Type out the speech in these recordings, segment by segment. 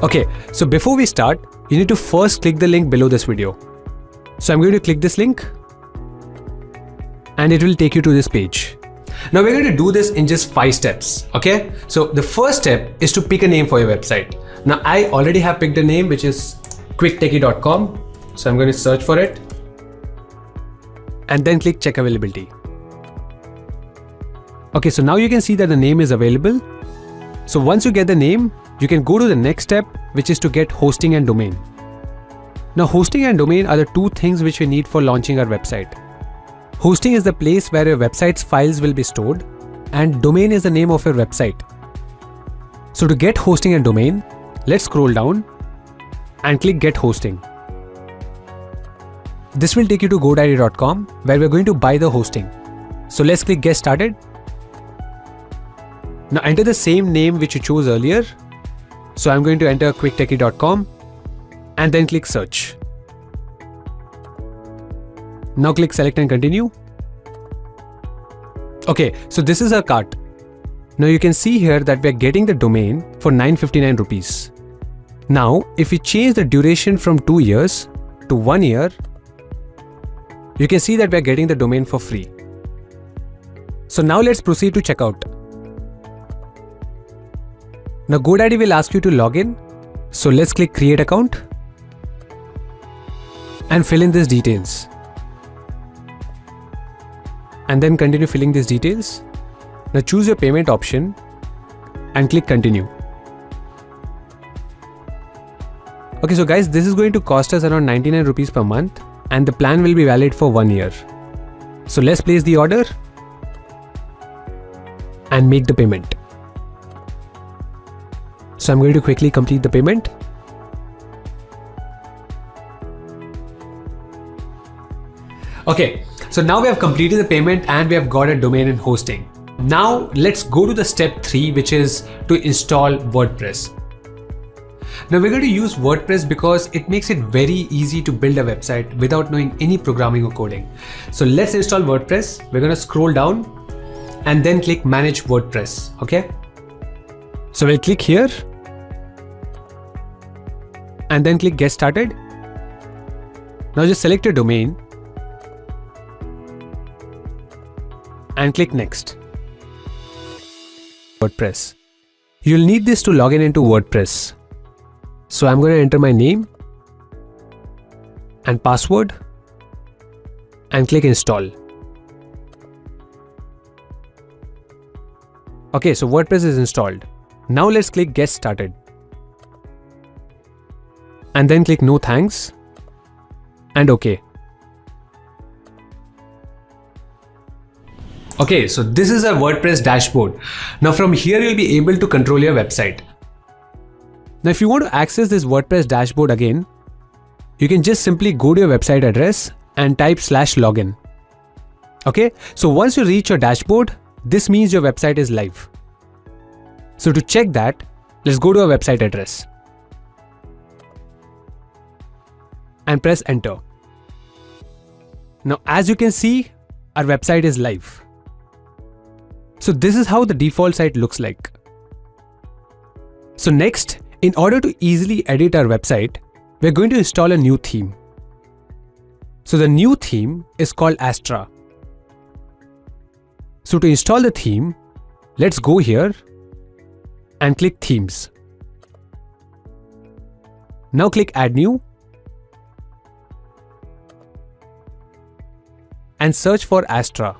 Okay, so before we start, you need to first click the link below this video. So I'm going to click this link and it will take you to this page. Now we're going to do this in just 5 steps, okay? So the first step is to pick a name for your website. Now I already have picked a name which is quicktechie.com. So I'm going to search for it and then click check availability. Okay, so now you can see that the name is available. So once you get the name, you can go to the next step, which is to get hosting and domain. Now hosting and domain are the 2 things which we need for launching our website. Hosting is the place where your website's files will be stored, and domain is the name of your website. So to get hosting and domain, let's scroll down and click get hosting. This will take you to godaddy.com where we're going to buy the hosting. So let's click get started. Now enter the same name which you chose earlier. So I'm going to enter quicktechie.com and then click search. Now click select and continue. Okay, so this is our cart. Now you can see here that we're getting the domain for 959 rupees. Now if we change the duration from 2 years to 1 year, you can see that we're getting the domain for free. So now let's proceed to checkout. Now GoDaddy will ask you to log in. So let's click create account and fill in these details. And then continue filling these details. Now choose your payment option and click continue. Okay, so guys, this is going to cost us around 99 rupees per month and the plan will be valid for 1 year. So let's place the order and make the payment. So I'm going to quickly complete the payment. Okay, so now we have completed the payment and we have got a domain and hosting. Now let's go to the step 3, which is to install WordPress. Now we're going to use WordPress because it makes it very easy to build a website without knowing any programming or coding. So let's install WordPress. We're going to scroll down and then click manage WordPress. Okay. So we'll click here and then click get started. Now just select your domain and click next. WordPress. You'll need this to log in into WordPress. So I'm going to enter my name and password and click install. Okay, so WordPress is installed. Now let's click get started. And then click no thanks and OK. Okay, so this is a WordPress dashboard. Now from here you'll be able to control your website. Now if you want to access this WordPress dashboard again, you can just simply go to your website address and type /login. Okay, so once you reach your dashboard, this means your website is live. So to check that, let's go to our website address and press enter. Now as you can see, our website is live. So this is how the default site looks like. So next, in order to easily edit our website, we're going to install a new theme. So the new theme is called Astra. So to install the theme, let's go here and click themes. Now click add new and search for Astra.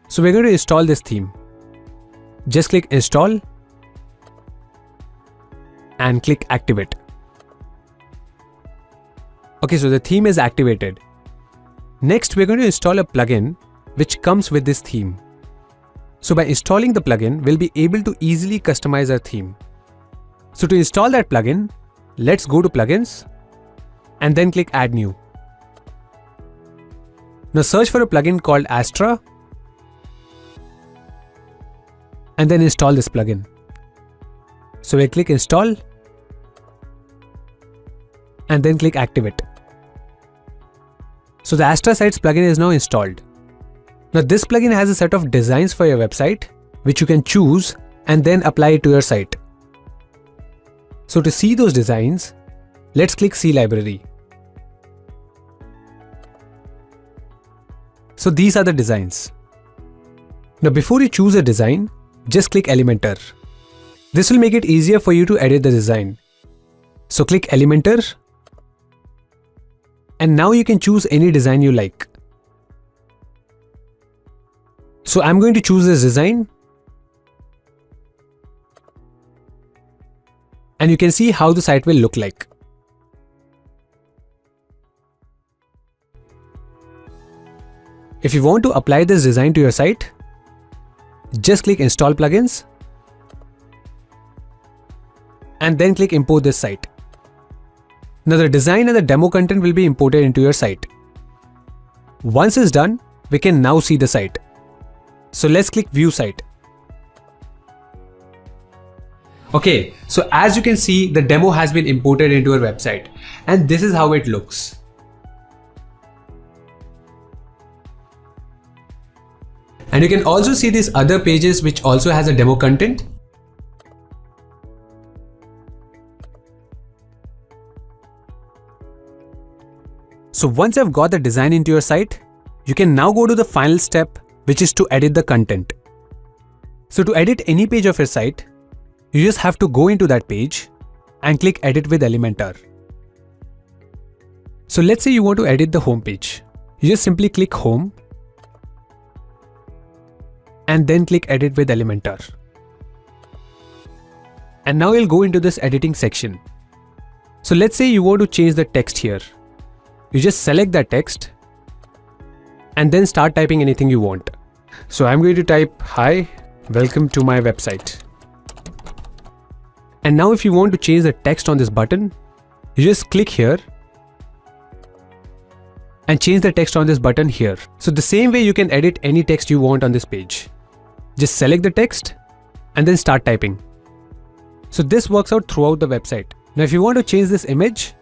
So we're going to install this theme. Just click install and click activate. Okay, so the theme is activated. Next, we're going to install a plugin which comes with this theme. So by installing the plugin, we'll be able to easily customize our theme. So to install that plugin, let's go to plugins and then click add new. Now search for a plugin called Astra and then install this plugin. So we'll click install and then click activate. So the Astra Sites plugin is now installed. Now this plugin has a set of designs for your website which you can choose and then apply it to your site. So to see those designs, let's click See Library. So these are the designs. Now before you choose a design, just click Elementor. This will make it easier for you to edit the design. So click Elementor, and now you can choose any design you like. So I'm going to choose this design, and you can see how the site will look like. If you want to apply this design to your site, just click Install Plugins and then click Import this site. Now the design and the demo content will be imported into your site. Once it's done, we can now see the site. So let's click View Site. Okay, so as you can see, the demo has been imported into our website, and this is how it looks. And you can also see these other pages which also has a demo content. So once you've got the design into your site, you can now go to the final step, which is to edit the content. So to edit any page of your site, you just have to go into that page and click Edit with Elementor. So let's say you want to edit the home page. You just simply click Home and then click Edit with Elementor. And now you'll go into this editing section. So let's say you want to change the text here. You just select that text and then start typing anything you want. So I'm going to type, "Hi, welcome to my website." And now if you want to change the text on this button, you just click here and change the text on this button here. So the same way you can edit any text you want on this page. Just select the text and then start typing. So this works out throughout the website. Now if you want to change this image,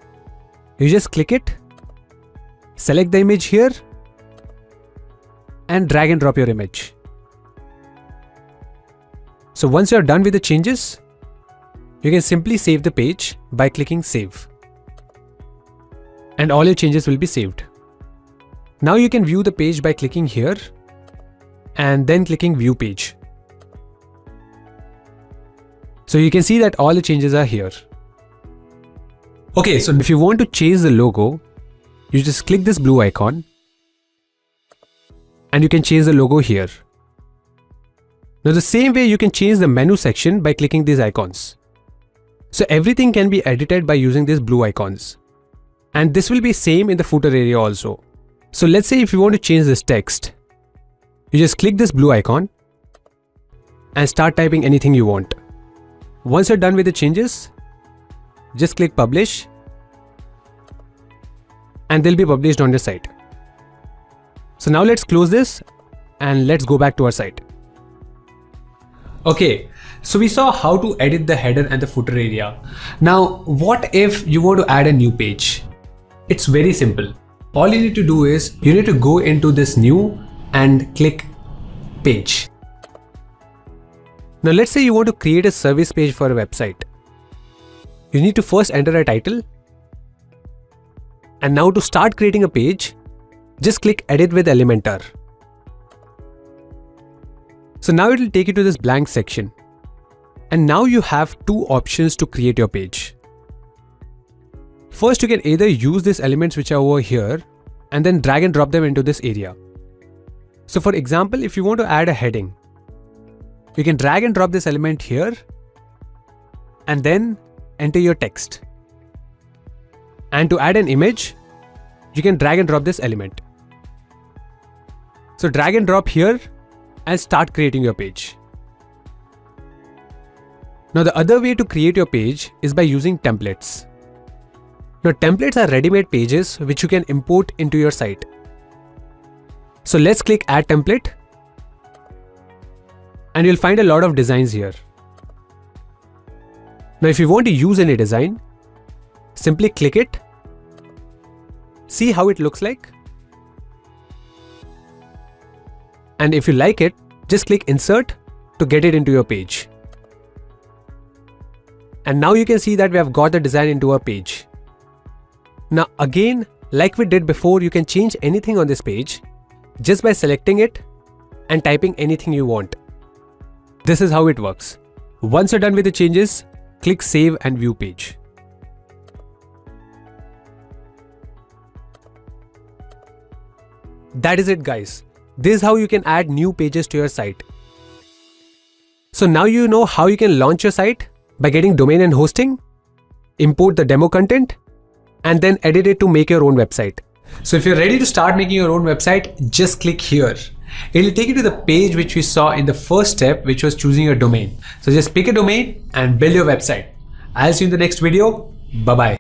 you just click it, select the image here and drag and drop your image. So once you're done with the changes, you can simply save the page by clicking Save. And all your changes will be saved. Now you can view the page by clicking here and then clicking View Page. So you can see that all the changes are here. Okay, so if you want to change the logo, you just click this blue icon and you can change the logo here. Now the same way you can change the menu section by clicking these icons. So everything can be edited by using these blue icons. And this will be same in the footer area also. So let's say if you want to change this text, you just click this blue icon and start typing anything you want. Once you're done with the changes, just click Publish and they'll be published on your site. So now let's close this and let's go back to our site. Okay, so we saw how to edit the header and the footer area. Now, what if you want to add a new page? It's very simple. All you need to do is you need to go into this new and click Page. Now let's say you want to create a service page for a website. You need to first enter a title. And now to start creating a page, just click Edit with Elementor. So now it will take you to this blank section. And now you have two options to create your page. First, you can either use these elements which are over here and then drag and drop them into this area. So for example, if you want to add a heading, you can drag and drop this element here and then enter your text. And to add an image, you can drag and drop this element. So drag and drop here and start creating your page. Now the other way to create your page is by using templates. Now templates are ready-made pages which you can import into your site. So let's click Add Template and you'll find a lot of designs here. Now if you want to use any design, simply click it, see how it looks like, and if you like it, just click Insert to get it into your page. And now you can see that we have got the design into our page. Now again, like we did before, you can change anything on this page just by selecting it and typing anything you want. This is how it works. Once you're done with the changes, click Save and View Page. That is it, guys. This is how you can add new pages to your site. So now you know how you can launch your site by getting domain and hosting, import the demo content, and then edit it to make your own website. So if you're ready to start making your own website, just click here. It will take you to the page which we saw in the first step, which was choosing your domain. So just pick a domain and build your website. I'll see you in the next video. Bye-bye.